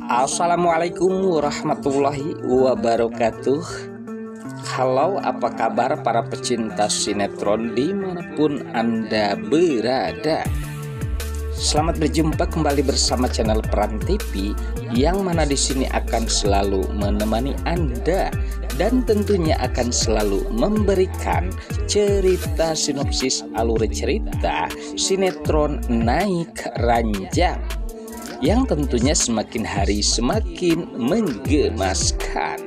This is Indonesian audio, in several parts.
Assalamualaikum warahmatullahi wabarakatuh. Halo, apa kabar para pecinta sinetron dimanapun Anda berada? Selamat berjumpa kembali bersama channel Peran TV, yang mana di sini akan selalu menemani Anda dan tentunya akan selalu memberikan cerita sinopsis alur cerita sinetron Naik Ranjang yang tentunya semakin hari semakin menggemaskan,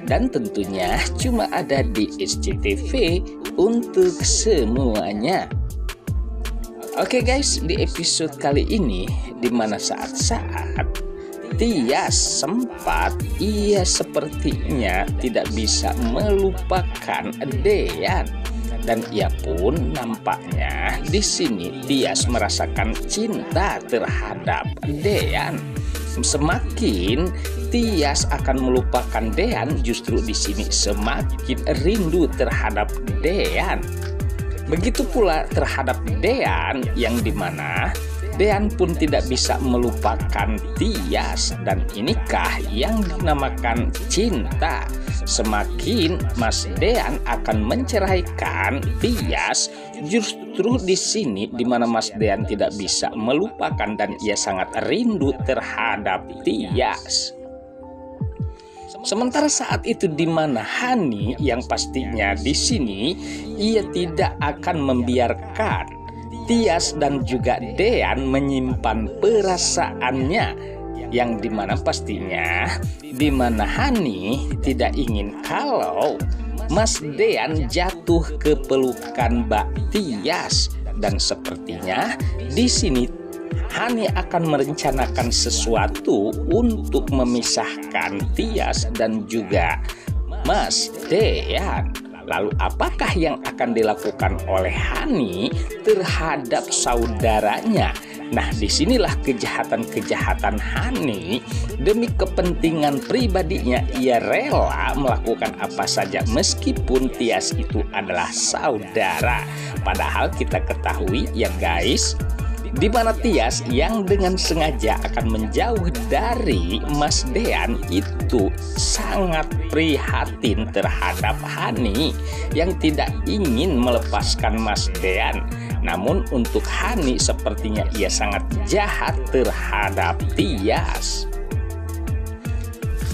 dan tentunya cuma ada di SCTV untuk semuanya. Oke guys, di episode kali ini dimana saat-saat Tias sempat sepertinya tidak bisa melupakan Dean, dan ia pun nampaknya di sini Tias merasakan cinta terhadap Dean. Semakin Tias akan melupakan Dean, justru di sini semakin rindu terhadap Dean. Begitu pula terhadap Dean, yang dimana Dean pun tidak bisa melupakan Tias, dan inikah yang dinamakan cinta. Semakin Mas Dean akan menceraikan Tias, justru di sini di mana Mas Dean tidak bisa melupakan dan ia sangat rindu terhadap Tias. Sementara saat itu di mana Hani yang pastinya di sini ia tidak akan membiarkan Tias dan juga Dean menyimpan perasaannya, yang dimana pastinya dimana Hani tidak ingin kalau Mas Dean jatuh ke pelukan Mbak Tias, dan sepertinya di sini Hani akan merencanakan sesuatu untuk memisahkan Tias dan juga Mas Dean. Lalu apakah yang akan dilakukan oleh Hani terhadap saudaranya? Nah, disinilah kejahatan-kejahatan Hani. Demi kepentingan pribadinya, ia rela melakukan apa saja meskipun Tias itu adalah saudara. Padahal kita ketahui ya guys, di mana Tias yang dengan sengaja akan menjauh dari Mas Dean itu sangat prihatin terhadap Hani yang tidak ingin melepaskan Mas Dean. Namun untuk Hani sepertinya ia sangat jahat terhadap Tias.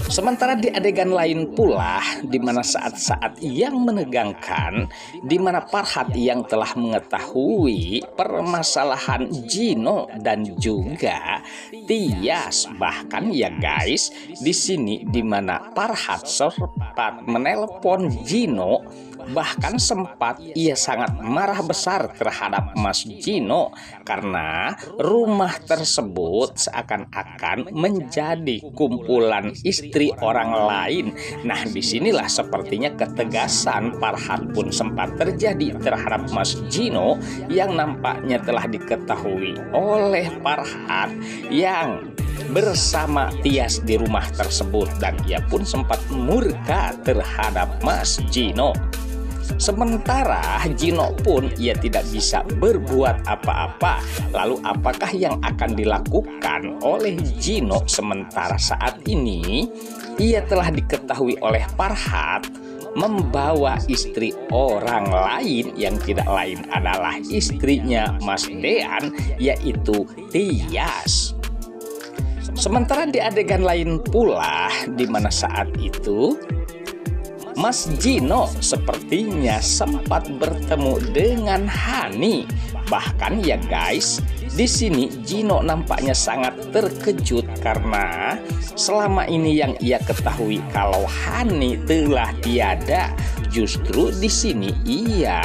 Sementara di adegan lain pula, di mana saat-saat yang menegangkan, di mana Farhat yang telah mengetahui permasalahan Gino dan juga Tias, bahkan ya guys, di sini di mana Farhat sempat menelpon Gino, bahkan sempat ia sangat marah besar terhadap Mas Gino karena rumah tersebut seakan-akan menjadi kumpulan istri orang lain. Nah, disinilah sepertinya ketegasan Farhat pun sempat terjadi terhadap Mas Gino yang nampaknya telah diketahui oleh Farhat yang bersama Tias di rumah tersebut, dan ia pun sempat murka terhadap Mas Gino. Sementara Gino pun ia tidak bisa berbuat apa-apa. Lalu apakah yang akan dilakukan oleh Gino? Sementara saat ini ia telah diketahui oleh Farhat membawa istri orang lain yang tidak lain adalah istrinya Mas Dean, yaitu Tias. Sementara di adegan lain pula, di mana saat itu Mas Gino sepertinya sempat bertemu dengan Hani. Bahkan ya guys, di sini Gino nampaknya sangat terkejut karena selama ini yang ia ketahui kalau Hani telah tiada, justru di sini ia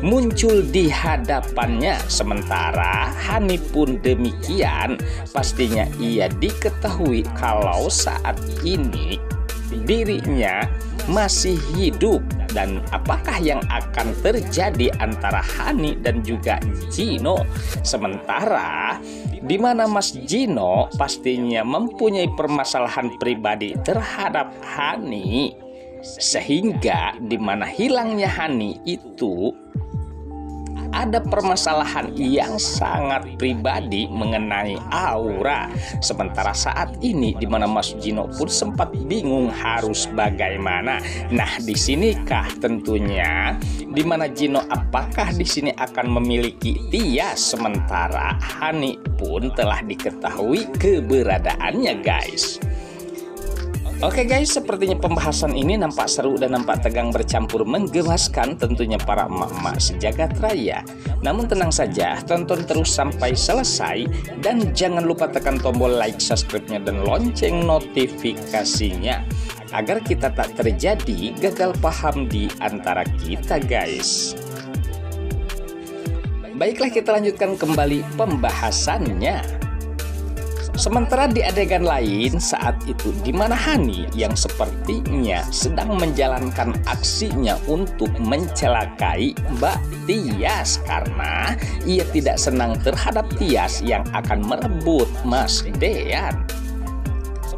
muncul di hadapannya. Sementara Hani pun demikian, pastinya ia diketahui kalau saat ini dirinya masih hidup, dan apakah yang akan terjadi antara Hani dan juga Gino. Sementara di mana Mas Gino pastinya mempunyai permasalahan pribadi terhadap Hani, sehingga di mana hilangnya Hani itu ada permasalahan yang sangat pribadi mengenai Aura. Sementara saat ini di mana Mas Gino pun sempat bingung harus bagaimana. Nah, di sinikah tentunya di mana Gino apakah di sini akan memiliki Tias, sementara Hani pun telah diketahui keberadaannya, guys. Oke guys, sepertinya pembahasan ini nampak seru dan nampak tegang bercampur menggemaskan tentunya para emak-emak sejagat raya. Namun tenang saja, tonton terus sampai selesai dan jangan lupa tekan tombol like, subscribe-nya dan lonceng notifikasinya agar kita tak terjadi gagal paham di antara kita, guys. Baiklah, kita lanjutkan kembali pembahasannya. Sementara di adegan lain saat itu di mana Hani yang sepertinya sedang menjalankan aksinya untuk mencelakai Mbak Tias karena ia tidak senang terhadap Tias yang akan merebut Mas Dean.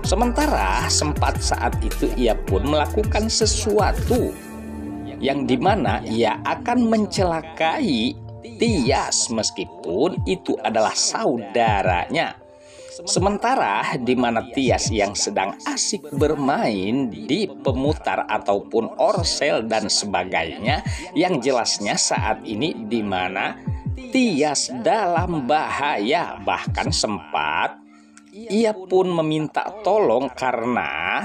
Sementara sempat saat itu ia pun melakukan sesuatu yang dimana ia akan mencelakai Tias meskipun itu adalah saudaranya. Sementara di mana Tias yang sedang asik bermain di pemutar ataupun orsel dan sebagainya, yang jelasnya saat ini di mana Tias dalam bahaya, bahkan sempat ia pun meminta tolong karena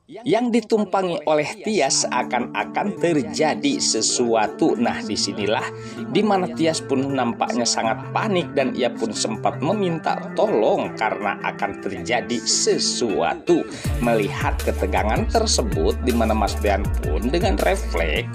yang ditumpangi oleh Tias akan terjadi sesuatu. Nah, disinilah dimana Tias pun nampaknya sangat panik dan ia pun sempat meminta tolong karena akan terjadi sesuatu. Melihat ketegangan tersebut, dimana Mas Dean pun dengan refleks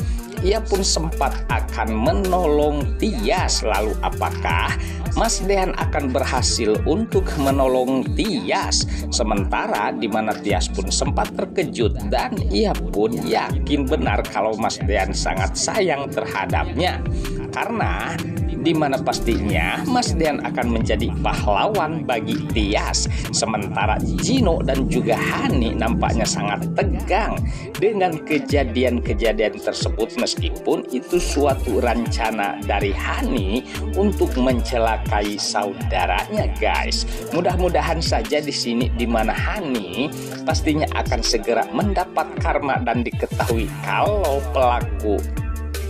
ia pun sempat akan menolong Tias. Lalu apakah Mas Dean akan berhasil untuk menolong Tias? Sementara di mana Tias pun sempat terkejut dan ia pun yakin benar kalau Mas Dean sangat sayang terhadapnya. Karena di mana pastinya Mas Dean akan menjadi pahlawan bagi Tias. Sementara Gino dan juga Hani nampaknya sangat tegang dengan kejadian-kejadian tersebut meskipun itu suatu rencana dari Hani untuk mencelakai saudaranya, guys. Mudah-mudahan saja di sini di mana Hani pastinya akan segera mendapat karma dan diketahui kalau pelaku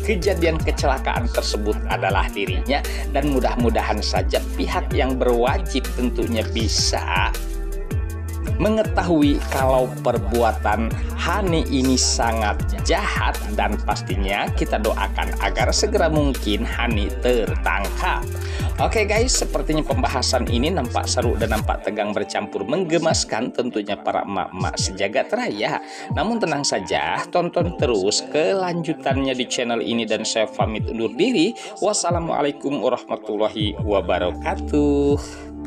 kejadian kecelakaan tersebut adalah dirinya, dan mudah-mudahan saja pihak yang berwajib tentunya bisa mengetahui kalau perbuatan Hani ini sangat jahat, dan pastinya kita doakan agar segera mungkin Hani tertangkap. Oke guys, sepertinya pembahasan ini nampak seru dan nampak tegang bercampur menggemaskan tentunya para emak-emak sejagat raya. Namun tenang saja, tonton terus kelanjutannya di channel ini dan saya pamit undur diri. Wassalamualaikum warahmatullahi wabarakatuh.